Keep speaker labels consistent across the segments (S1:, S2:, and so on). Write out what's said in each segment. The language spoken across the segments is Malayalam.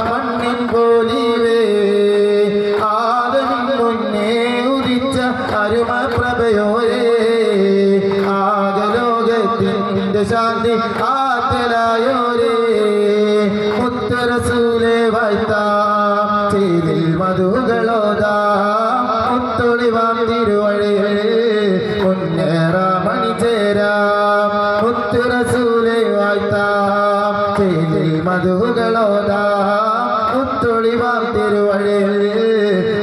S1: മണ്ണിൻ പോലിവേ ആദമിൻ മുന്നേ ഉദിച്ച അരുമ പ്രഭയോരേ ആകലോകത്തിന്റെ ശാന്തി ആത്തലായോരേ മുത്തറസൂലേ വാഴ്ത്താം ചെയ്തിൽ മധുകളോതാ മുത്തൊളിവാം തിരുവഴിയിൽ മുന്നേറാമണി ചേരാം മുത്തറസൂലേ വാഴ്ത്താം ചെയ്തിൽ മധുകളോതാ മുത്തൊളിവാം തിരുവഴിയിൽ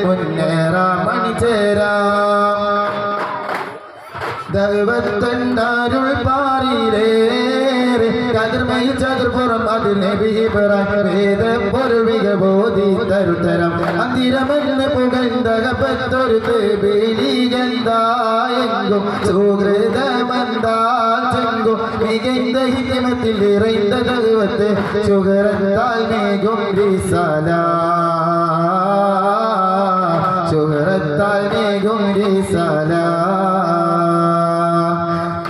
S1: മുന്നേറാമണി ചേരാം ദൈവത്തണ്ടാരുൾ പാറിയിലേറെ കതിർമയിൽ ചതുർപ്പുറം അതിൽ നബിഹിബറേത് പൊരുവിക ബോധി തരുത്തരം അന്തിരമെന്ന് പുകഴ്ന്തകപ്പെട്ടൊരു ബീലികന്തായെങ്കും സുഹൃതമന്താൽ ചെങ്കും മികൈந்த ഹിതമത്തിൽ ഇറൈந்த ദൈവത്തെ സുഹൃത്താൽ മേഘും റിസാല സുഹൃത്താൽ മേഘും റിസാല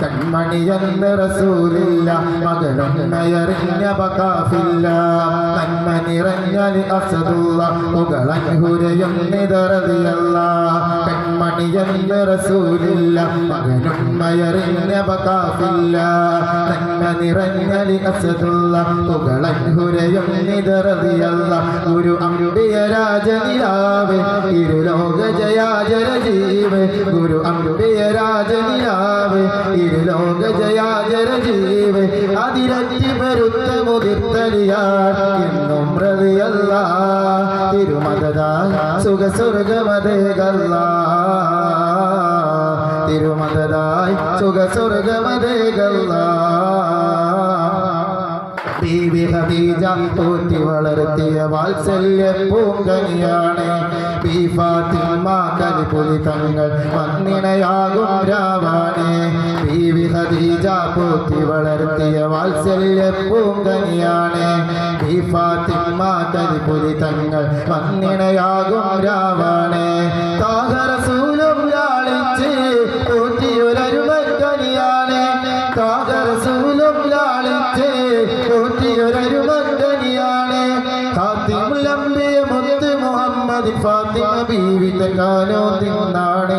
S1: കൺമണിയെന്ന് റസൂലില്ല മകളൊന്നയറിഞ്ഞ ബകാഫില്ല നന്മ നിറഞ്ഞാൽ അസദുള്ള പുകളൻഹുരയൊന്നിതറതിയല്ല കൺമണിയെന്ന് റസൂലില്ല മകളൊന്നയറിഞ്ഞ ബകാഫില്ല നന്മ നിറഞ്ഞാൽ അസദുള്ള പുകളൻഹുരയൊന്നിതറതിയല്ല ഗുരു അംബിയ രാജനിലാവ് ഇരുലോക ജയാജര ജീവ് ഗുരു അംബിയ രാജനിലാവ് ലോക ജയാജര ജീവ് അതിരറ്റി പെരുത്ത മുതിർത്തലിയാൾ എന്നും പ്രതിയല്ല തിരുമതദായ സുഖസ്വർഗമതേകല്ല തിരുമതദായ സുഖസ്വർഗമതേകല്ല ബീവി ഖദീജ പോറ്റി വളർത്തിയ വാത്സല്യ പൂങ്കനിയാണ് ബീ ഫാത്തിമ കലിപുലി തങ്ങൾ വന്നിണയാകും രാവാണ് ബീവി ഖദീജ പോറ്റി വളർത്തിയ വാത്സല്യ പൂങ്കനിയാണ് ബീ ഫാത്തിമ കലിപുലി തങ്ങൾ വന്നിണയാകും രാവാണ് താഹ റസൂലും ലാളിച്ച് പോറ്റിയൊരരുമക്കനിയാണ് താഹ റസൂലും ലാളിച്ച് ൊരരുമക്കനിയാണ് ഖാതിമുൽ അംബിയ മുത്ത് മുഹമ്മദ് ഫാത്തിമ ബീവി തങ്കാനോ തിന്നാണ്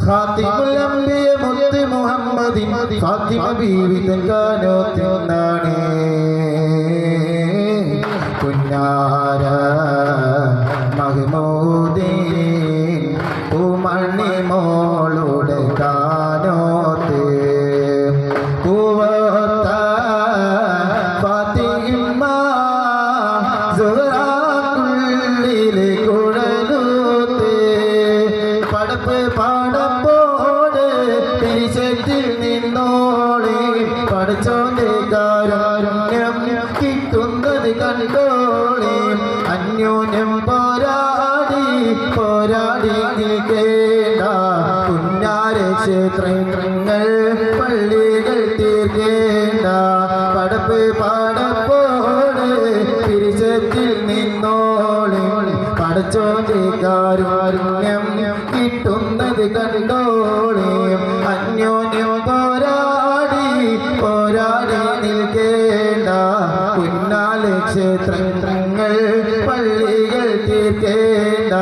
S1: ഖാതിമുൽ അംബിയ മുത്ത് മുഹമ്മദ് ഫാത്തിമ ബീവി തങ്കാനോ തിന്നാണ് കുഞ്ഞാര മഹ്മൂദീൻ പൂമണി മോളുടെ കാനോത്ത് പാടപ്പോട് തിരിച്ചെത്തിൽ നിന്നോളി പഠിച്ചോന്റെ കാരുണ്യം കിട്ടുന്നത് കണ്ടോളി അന്യോന്യം പോരാടി പോരാടി നിൽക്കേണ്ട പുന്നാര ക്ഷേത്രങ്ങൾ പള്ളികൾ തീർക്കേണ്ട പടപ്പ് പാടപ്പോട് തിരിച്ചെത്തിൽ നിന്നോളി പഠിച്ചോന്റെ കാരുണ്യം കിട്ടുന്നത് കണ്ടോളി അന്യോന്യം പോരാടി പോരാടി നിൽക്കേണ്ട പുന്നാല ക്ഷേത്രങ്ങൾ പള്ളികൾ തീർക്കേണ്ട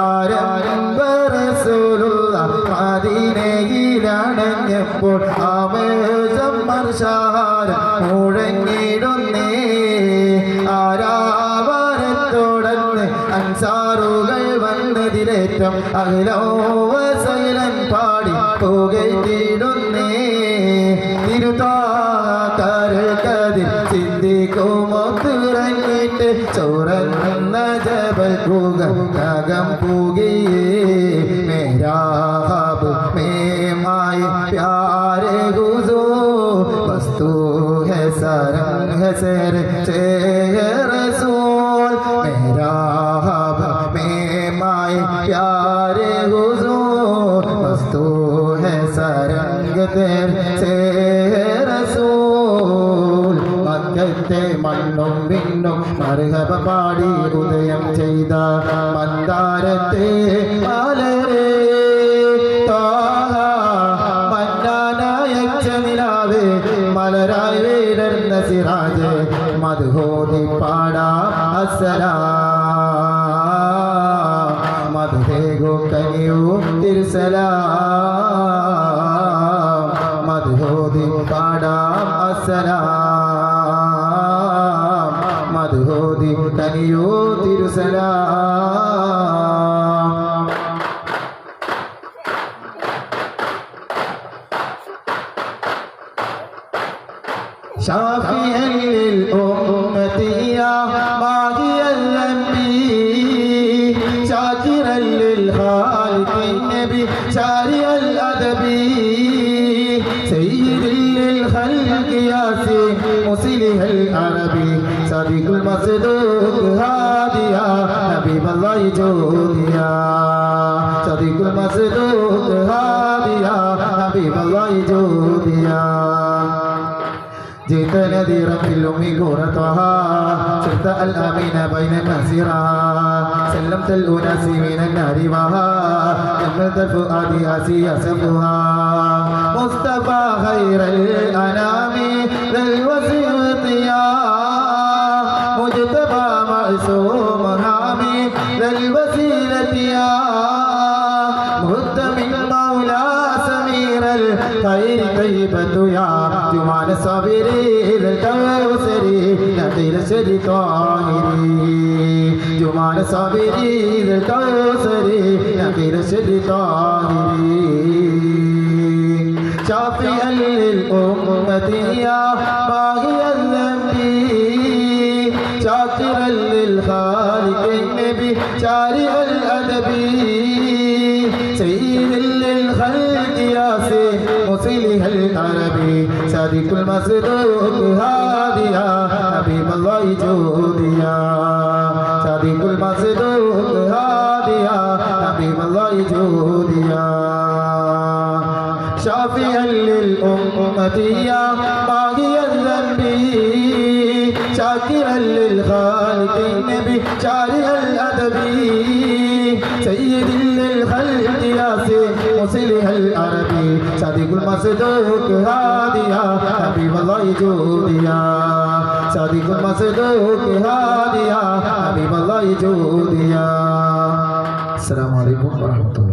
S1: ആരംഭ റസൂലുള്ള മദീനയിലണഞ്ഞപ്പോൾ ആവേശം വർഷാരം മുഴങ്ങിടുന്നേ ആരാവരത്തോടന്ന് അൻസാറുകൾ വന്നതിലേറ്റം അഖിലോവസൈലൻ പാടി പുകഴ്ത്തിടുന്നേ തിരുതാകതിൽ ചിന്തിക്കുമൊത്തിറങ്ങിട്ട് ചോറന്ന ജബൽ കുകം പുകയേ മേരാബ് മേമായി പ്യാരെ ഗുസോ വസ്തു ഹെ സരംഗ് ഹെ സർ ചേ റസൂൽ മേരാബ് മേമായി പ്യാരെ ഗുസോ വസ്തു ഹെ സരംഗ് തേർ ചേ റസൂൽ മക്കത്തെ മണ്ണും വിണ്ണും മർഹബ പാടി ഉദയം ചെയ്ത മന്ദാരത്തെ മലരേ താഹ മന്നാനായ നിലാവേ മലരായി വീടർ സിറാജ് മദ്ഹോദി പാടാ അസ്സലാം മദ്ഹേഗോ കനിയോ തിരുസലാം മദ്ഹോദി പാടാ അസ്സലാം മദ്ഹോദി കനിയോ തിരുസലാം شافيا للأمة يا باغي الذنب شاكرا للخالق النبي شارع الأدب سيد للخلق ياسين مسلح العربي صديق المصدوق هاديا حبيب الله جوديا صديق المصدوق هاديا حبيب الله جوديا جئت نذيرا في الأم كورتها صرت الأمين بين الناس سلمت الأناس من النار وها كملت الفؤاد آسيا سفها مصطفى خير الأنام ذا الوسيط يا مجتبى معصوم حامي ذا الوسيلة يا مهد من مولى سمير الخير طيبة يا جمال الصابرين الكوثري نقيل الشيطاني جمال الصابرين الكوثري نقيل الشيطاني شافيا للأمة يا باغي الذنب شاكرا للخالق النبي شارع الأدب سيد للخلق ياسين مسلح العربي صادق المصدوق هاديا حبيب الله جوديا صادق المصدوق هاديا حبيب الله جوديا شافيا للأمة يا باغي الذنب شاكرا للخالق النبي شارع الأدب سيد للخلق ياسين مسلح العربي صادق المصدوق هاديا حبيب الله جوديا صادق المصدوق هاديا حبيب الله جوديا السلام عليكم ورحمة الله